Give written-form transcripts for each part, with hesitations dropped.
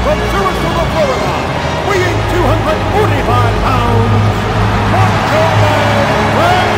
from Sarasota, Florida, weighing 245 pounds, Machoman Randy.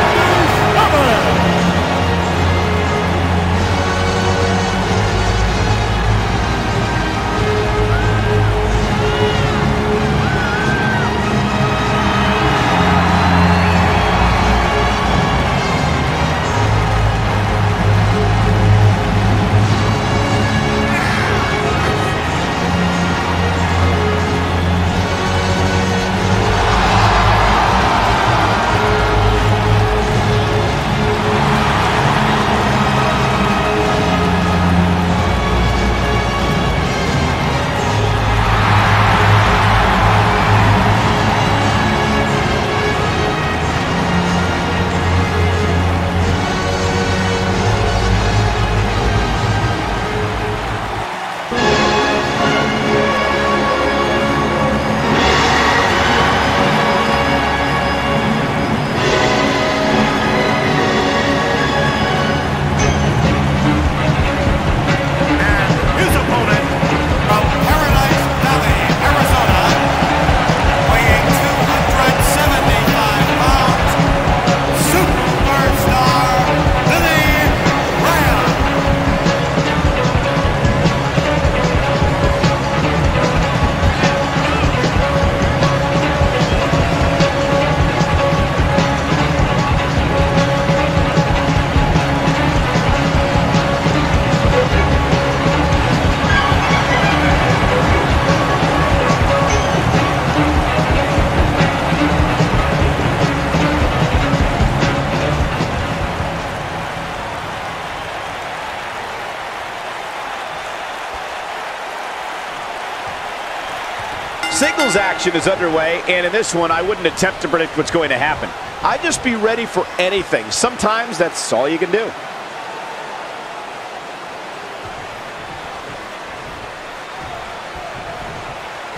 Singles action is underway, and in this one, I wouldn't attempt to predict what's going to happen. I'd just be ready for anything. Sometimes that's all you can do.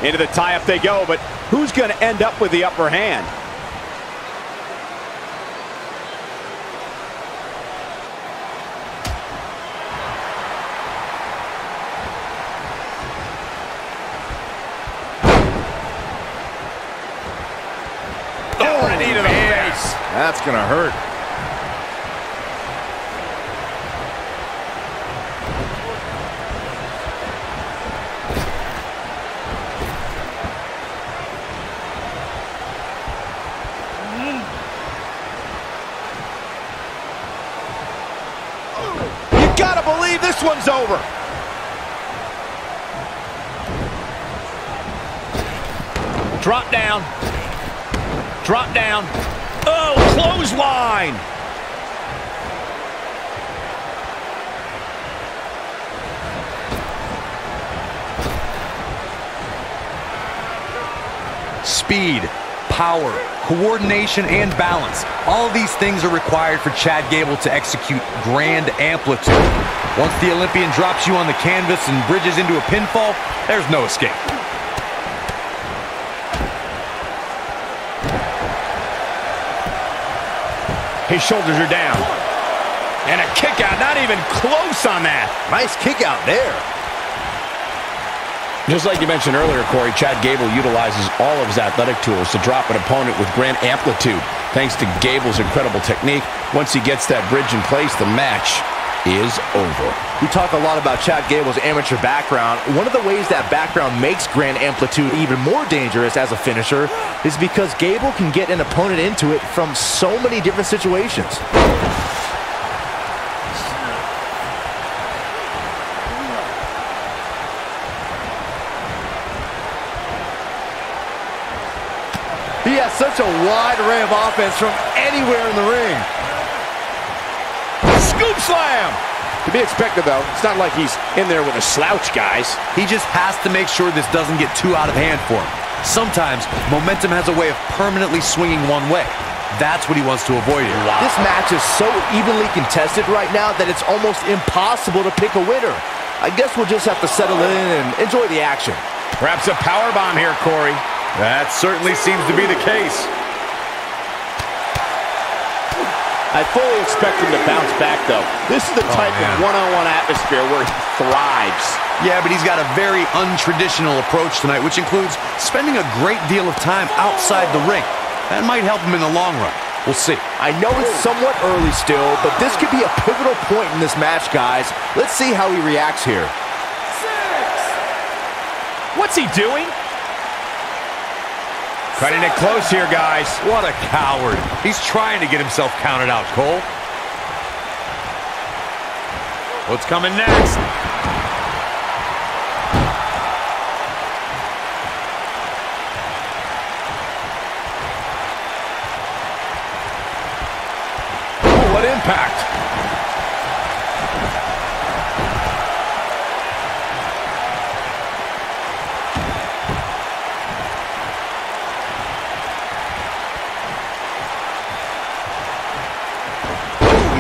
Into the tie-up they go, but who's going to end up with the upper hand? That's gonna hurt. You gotta believe this one's over. Drop down. Drop down. Oh, clothesline! Speed, power, coordination, and balance. All of these things are required for Chad Gable to execute grand amplitude. Once the Olympian drops you on the canvas and bridges into a pinfall, there's no escape. His shoulders are down. And a kick out, not even close on that. Nice kick out there. Just like you mentioned earlier, Corey, Chad Gable utilizes all of his athletic tools to drop an opponent with grand amplitude. Thanks to Gable's incredible technique, once he gets that bridge in place, the match is over. We talk a lot about Chad Gable's amateur background. One of the ways that background makes grand amplitude even more dangerous as a finisher is because Gable can get an opponent into it from so many different situations. He has such a wide array of offense from anywhere in the ring. Scoop slam! To be expected, though. It's not like he's in there with a slouch, guys. He just has to make sure this doesn't get too out of hand for him. Sometimes, momentum has a way of permanently swinging one way. That's what he wants to avoid here. Wow. This match is so evenly contested right now that it's almost impossible to pick a winner. I guess we'll just have to settle in and enjoy the action. Perhaps a powerbomb here, Corey. That certainly seems to be the case. I fully expect him to bounce back, though. This is the type of one-on-one atmosphere where he thrives. Yeah, but he's got a very untraditional approach tonight, which includes spending a great deal of time outside the ring. That might help him in the long run. We'll see. I know it's somewhat early still, but this could be a pivotal point in this match, guys. Let's see how he reacts here. What's he doing? Cutting it close here, guys. What a coward. He's trying to get himself counted out, Cole. What's coming next? Oh, what impact.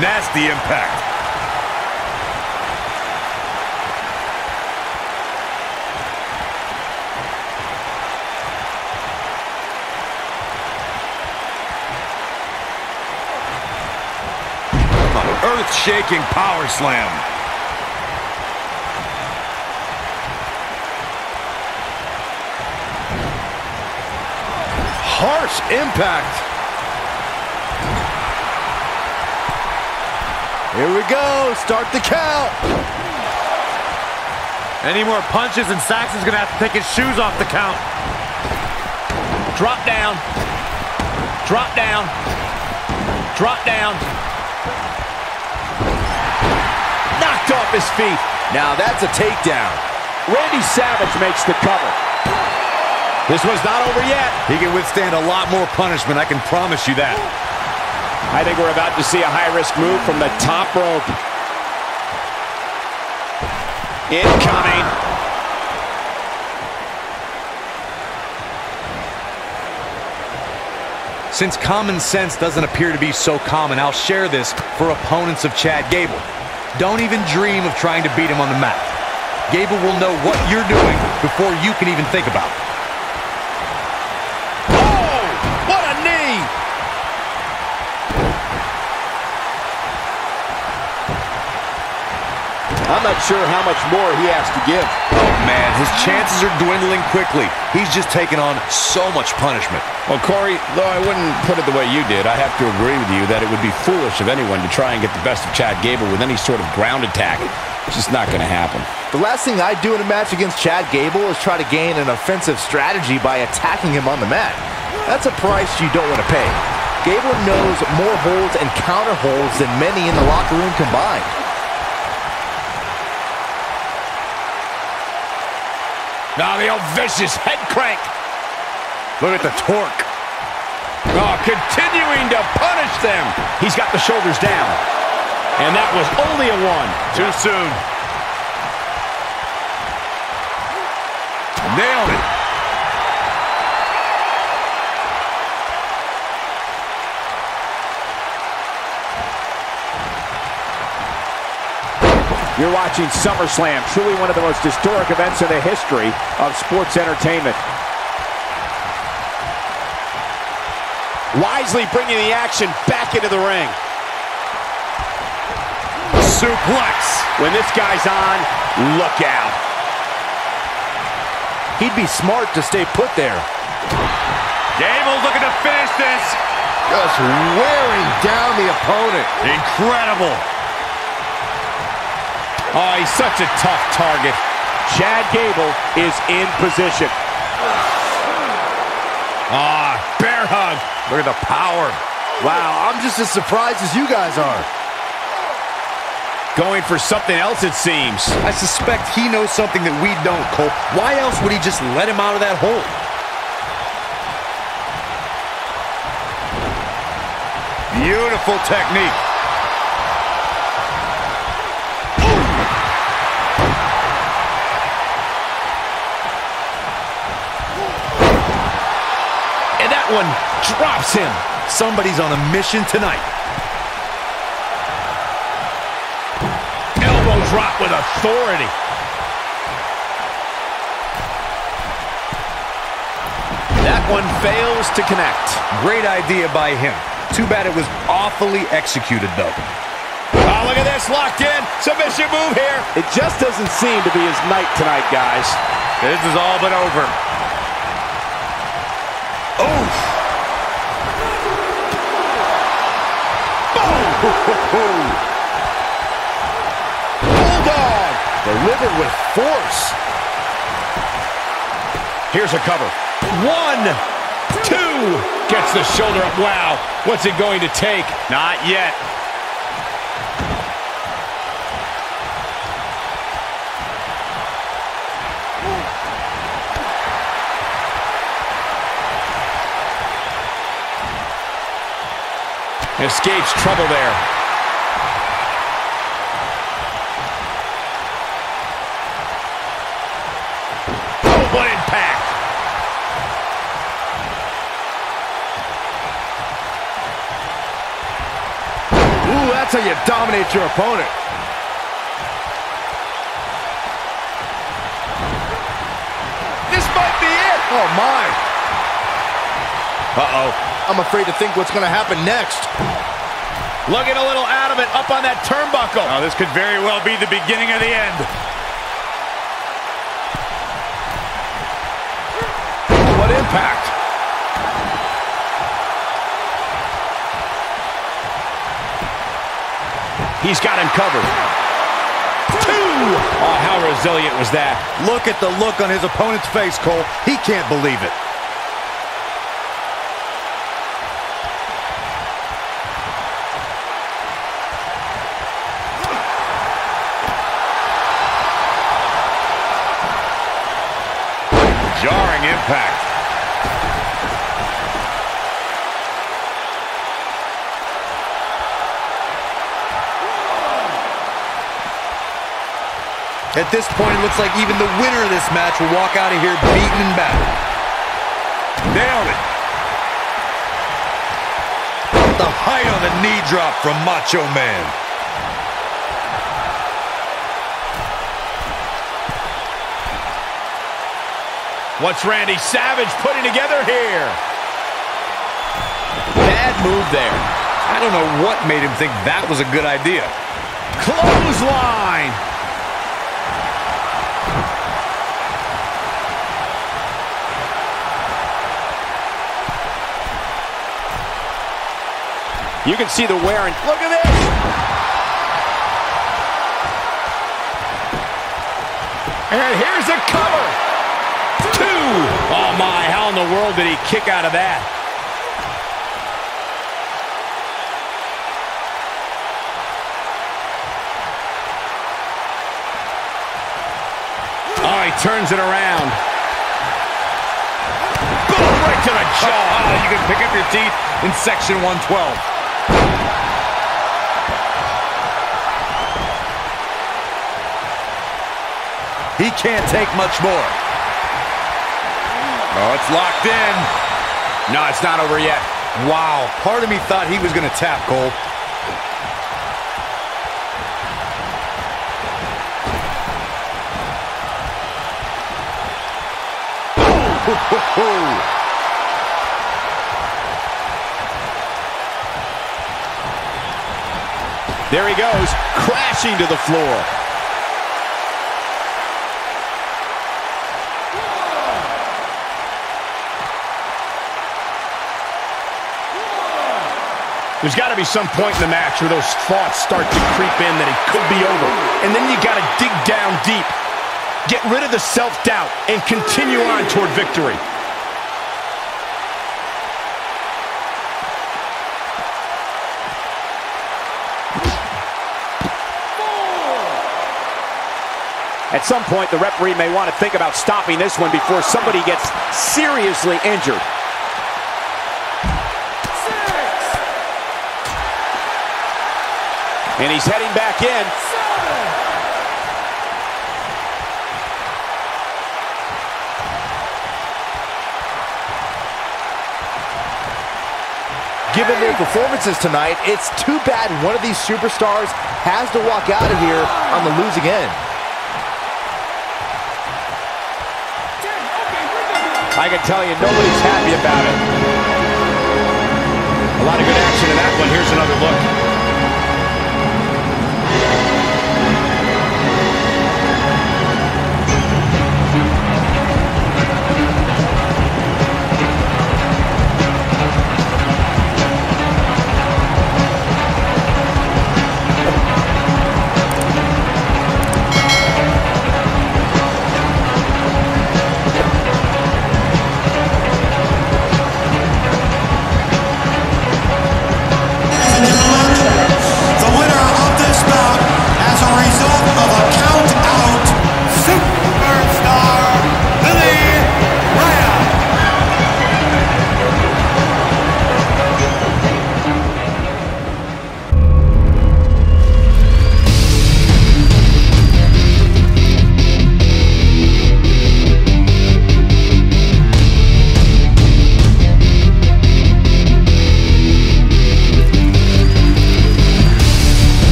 Nasty impact. Earth-shaking power slam. Harsh impact. Here we go. Start the count. Any more punches and Saxon's going to have to take his shoes off the count. Drop down. Drop down. Drop down. Knocked off his feet. Now that's a takedown. Randy Savage makes the cover. This was not over yet. He can withstand a lot more punishment, I can promise you that. I think we're about to see a high-risk move from the top rope. Incoming. Since common sense doesn't appear to be so common, I'll share this for opponents of Chad Gable. Don't even dream of trying to beat him on the mat. Gable will know what you're doing before you can even think about it. Oh, what a knee. I'm not sure how much more he has to give. Oh, man, his chances are dwindling quickly. He's just taken on so much punishment. Well, Corey, though I wouldn't put it the way you did, I have to agree with you that it would be foolish of anyone to try and get the best of Chad Gable with any sort of ground attack. It's just not going to happen. The last thing I'd do in a match against Chad Gable is try to gain an offensive strategy by attacking him on the mat. That's a price you don't want to pay. Gable knows more holds and counter holds than many in the locker room combined. Now the old vicious head crank. Look at the torque. Oh, continuing to punish them. He's got the shoulders down. And that was only a one. Too soon. Nailed it. You're watching SummerSlam, truly one of the most historic events in the history of sports entertainment. Wisely bringing the action back into the ring. Suplex. When this guy's on, look out. He'd be smart to stay put there. Gable looking to finish this. Just wearing down the opponent. Incredible. Oh, he's such a tough target. Chad Gable is in position. Ah, bear hug. Look at the power. Wow, I'm just as surprised as you guys are. Going for something else, it seems. I suspect he knows something that we don't, Cole. Why else would he just let him out of that hole? Beautiful technique. And that one drops him. Somebody's on a mission tonight. Elbow drop with authority. That one fails to connect. Great idea by him. Too bad it was awfully executed, though. Oh, look at this, locked in. Submission move here. It just doesn't seem to be his night tonight, guys. This is all but over. Oof. Bulldog. Delivered with force. Here's a cover. 1, 2. Gets the shoulder up. Wow. What's it going to take? Not yet. Escapes trouble there. Oh, what impact! Ooh, that's how you dominate your opponent. This might be it! Oh, my. Uh-oh. I'm afraid to think what's going to happen next. Looking a little out of it, up on that turnbuckle. Oh, this could very well be the beginning of the end. What impact! He's got him covered. 2! Oh, how resilient was that? Look at the look on his opponent's face, Cole. He can't believe it. Jarring impact. At this point, it looks like even the winner of this match will walk out of here beaten and battered. Nailed it. The height on the knee drop from Machoman. What's Randy Savage putting together here? Bad move there. I don't know what made him think that was a good idea. Clothesline! You can see the wear and look at this. And here's a cover. 2. Oh my, how in the world did he kick out of that? Oh, he turns it around. Boom, right to the jaw. Oh, you can pick up your teeth in section 112. He can't take much more. Oh, it's locked in. No, it's not over yet. Wow, part of me thought he was going to tap, Cole. There he goes, crashing to the floor. There's got to be some point in the match where those thoughts start to creep in that it could be over. And then you got to dig down deep. Get rid of the self-doubt and continue on toward victory. At some point, the referee may want to think about stopping this one before somebody gets seriously injured. And he's heading back in. 7. Given their performances tonight, it's too bad one of these superstars has to walk out of here on the losing end. I can tell you, nobody's happy about it. A lot of good action and here's another look.